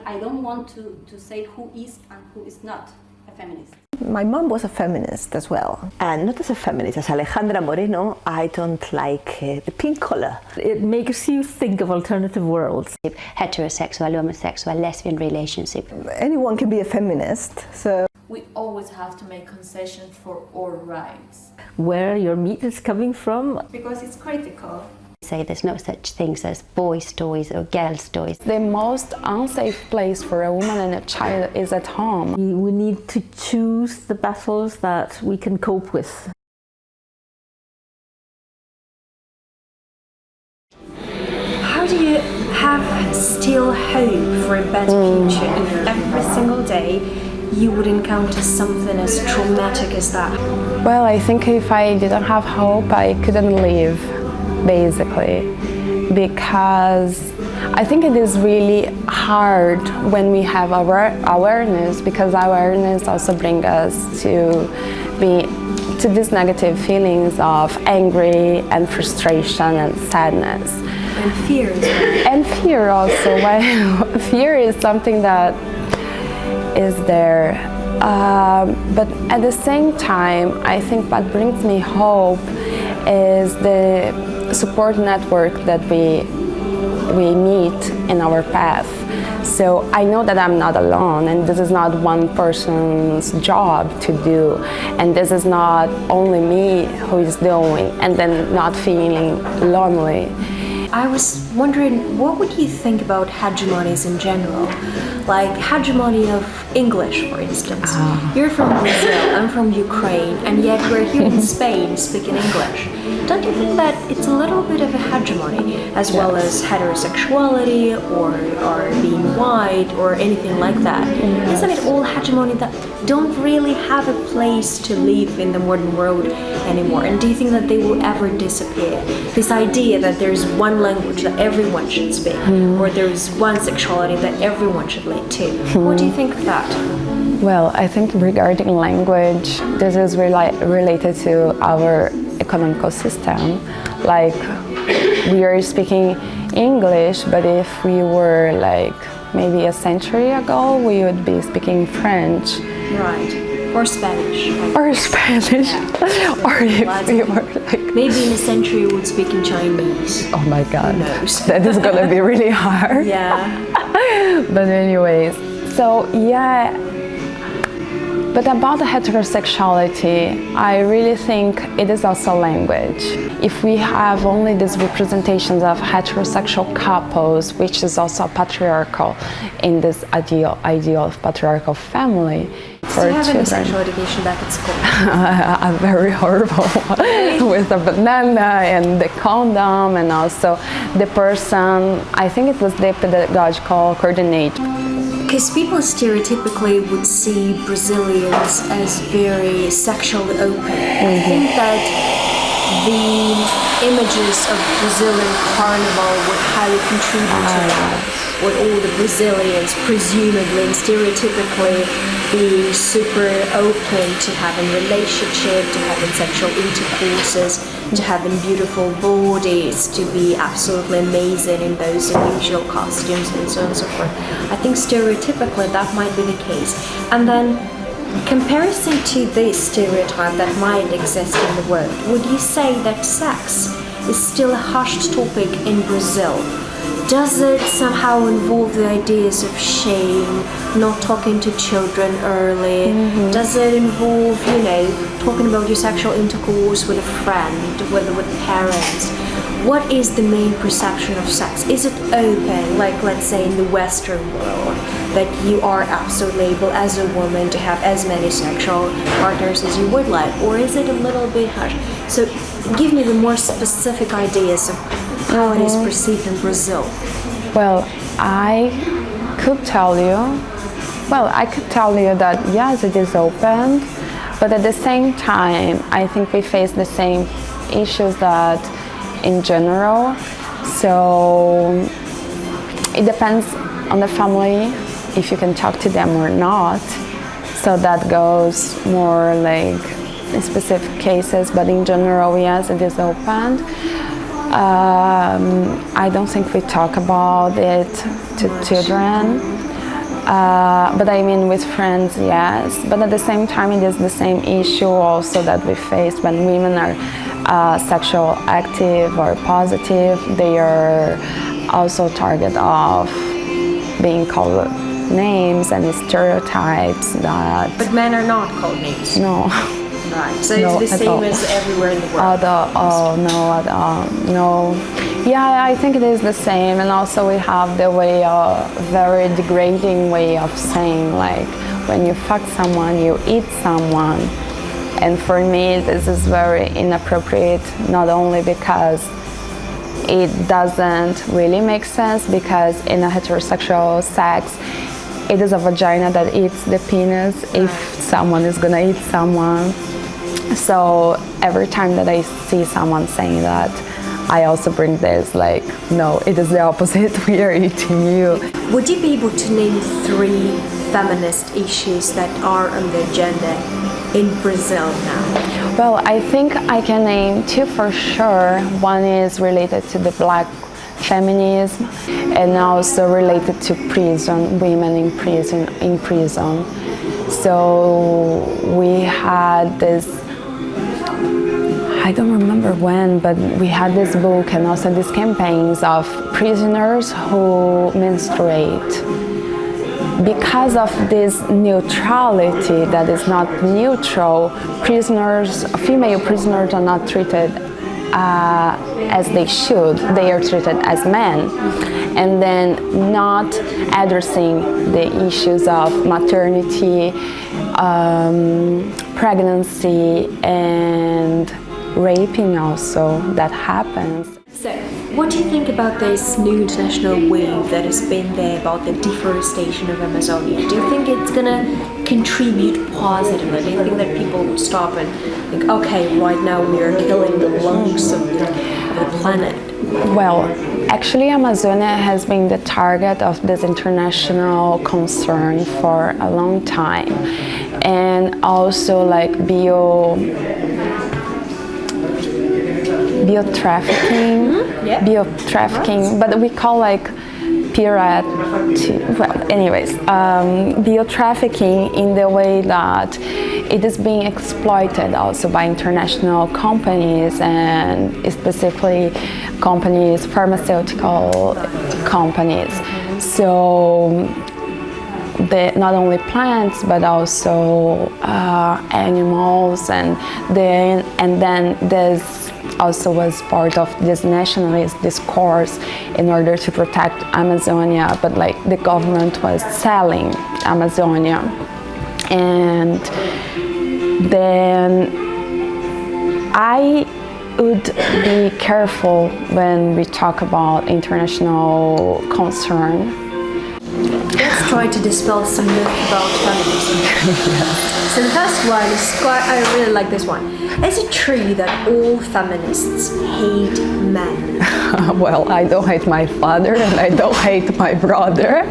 I don't want to say who is and who is not a feminist. My mom was a feminist as well. And not as a feminist, as Alejandra Moreno, I don't like the pink color. It makes you think of alternative worlds. Heterosexual, homosexual, lesbian relationship. Anyone can be a feminist, so... We always have to make concessions for our rights. Where your meat is coming from. Because it's critical. Say there's no such things as boys' toys or girls' toys. The most unsafe place for a woman and a child is at home. We need to choose the battles that we can cope with. How do you have still hope for a better future if every single day you would encounter something as traumatic as that? Well, I think if I didn't have hope, I couldn't live, basically, because I think it is really hard when we have our awareness, because awareness also brings us to these negative feelings of angry and frustration and sadness. And fear as well. And fear also. Well, fear is something that is there. But at the same time, I think what brings me hope is the support network that we meet in our path. So I know that I'm not alone, and this is not one person's job to do, and this is not only me who is doing, and then not feeling lonely. I was wondering, what would you think about hegemonies in general? Like hegemony of English, for instance. You're from Brazil, I'm from Ukraine, and yet we're here in Spain speaking English. Don't you think that it's a little bit of a hegemony, as well as heterosexuality or being white or anything like that? Isn't it all hegemony that don't really have a place to live in the modern world anymore? And do you think that they will ever disappear? This idea that there's one language that everyone should speak, or there's one sexuality that everyone should lead to. What do you think of that? Well, I think regarding language, this is related to our economical system. Like, we are speaking English, but if we were like maybe a century ago, we would be speaking French. Right. Or Spanish. Or Spanish. Yeah. Or if we were like... Maybe in a century we would speak in Chinese. Oh my God. Who knows? That is gonna be really hard. Yeah. But anyways, so yeah. But about the heterosexuality, I really think it is also language. If we have only these representations of heterosexual couples, which is also patriarchal in this ideal of patriarchal family, so you have any sexual education back at school? I'm very horrible with the banana and the condom, and also the person, I think it was the pedagogical coordinator. Because people stereotypically would see Brazilians as very sexually open. I think that the images of Brazilian carnival would highly contribute to that. With all the Brazilians presumably and stereotypically being super open to having relationship, to having sexual intercourses, to having beautiful bodies, to be absolutely amazing in those unusual costumes and so on and so forth. I think stereotypically that might be the case. And then comparison to this stereotype that might exist in the world, would you say that sex is still a hushed topic in Brazil? Does it somehow involve the ideas of shame, not talking to children early? Does it involve, talking about your sexual intercourse with a friend, with parents? What is the main perception of sex? Is it open, like let's say in the Western world, that you are absolutely able as a woman to have as many sexual partners as you would like? Or is it a little bit hushed? So give me the more specific ideas of how it is perceived in Brazil. Well, I could tell you that yes, it is open, but at the same time, I think we face the same issues that in general. So it depends on the family, if you can talk to them or not. So that goes more like in specific cases, but in general, yes, it is open. I don't think we talk about it to children. But I mean with friends, yes. But at the same time, it is the same issue also that we face when women are sexual active or positive. They are also target of being called names and stereotypes that... But men are not called names. No. Right. So No, it's the at same all. as everywhere in the world. No. Yeah, I think it is the same, and also we have the very degrading way of saying, like, when you fuck someone, you eat someone. And for me, this is very inappropriate, not only because it doesn't really make sense, because in a heterosexual sex, it is a vagina that eats the penis if someone is gonna eat someone. So every time that I see someone saying that, I also bring this, like, no, it is the opposite, we are eating you. Would you be able to name 3 feminist issues that are on the agenda in Brazil now? Well, I think I can name 2 for sure. One is related to the black feminism and also related to prison, women in prison. So we had this, I don't remember when, but we had this book and also these campaigns of prisoners who menstruate. Because of this neutrality that is not neutral, female prisoners are not treated as they should. They are treated as men. And then not addressing the issues of maternity, pregnancy, and raping also that happens. So, what do you think about this new international wave that has been there about the deforestation of Amazonia? Do you think it's going to contribute positively? Do you think that people would stop and think, okay, right now we are killing the lungs of the planet? Well, actually Amazonia has been the target of this international concern for a long time. And also like biotrafficking, but we call like biotrafficking in the way that it is being exploited also by international companies and specifically companies, pharmaceutical companies. So not only plants but also animals, and then this also was part of this nationalist discourse in order to protect Amazonia, but like the government was selling Amazonia. And then I would be careful when we talk about international concern. Let's try to dispel some myth about feminism. So the first one is I really like this one. Is it true that all feminists hate men? Well, I don't hate my father and I don't hate my brother,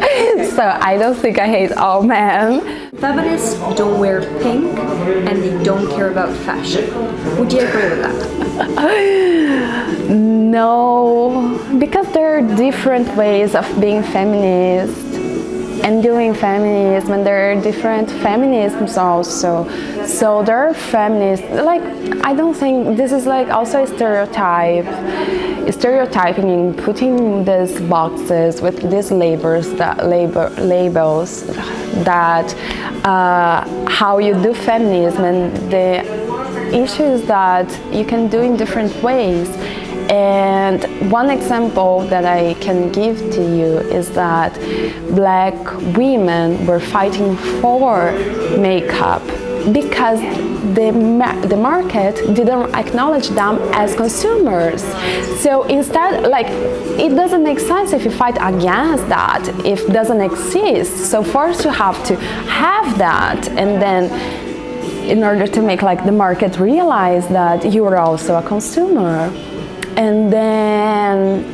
so I don't think I hate all men. Feminists don't wear pink and they don't care about fashion. Would you agree with that? No, because there are different ways of being feminist and doing feminism, and there are different feminisms also. So there are feminists, like, I don't think this is like also a stereotyping and putting these boxes with these labels that how you do feminism, and the issue is that you can do in different ways. And one example that I can give to you is that black women were fighting for makeup because the market didn't acknowledge them as consumers. So instead, like, it doesn't make sense if you fight against that if it doesn't exist. So first you have to have that, and then in order to make like the market realize that you are also a consumer. And then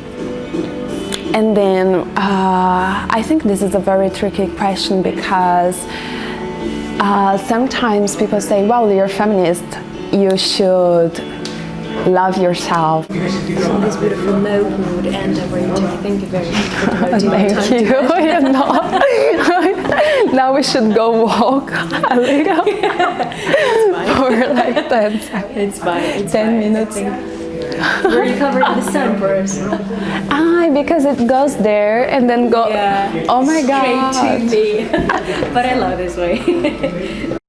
I think this is a very tricky question, because sometimes people say, well, you're a feminist, you should love yourself. On this beautiful note, we would end our interview. Thank you very much for devoting your time Thank you. we should go walk a little for like 10 seconds. It's fine. It's 10 fine. minutes. Were you covering the sun for us? Because it goes there and then go. Yeah. Oh my Straight god. to me. But I love this way.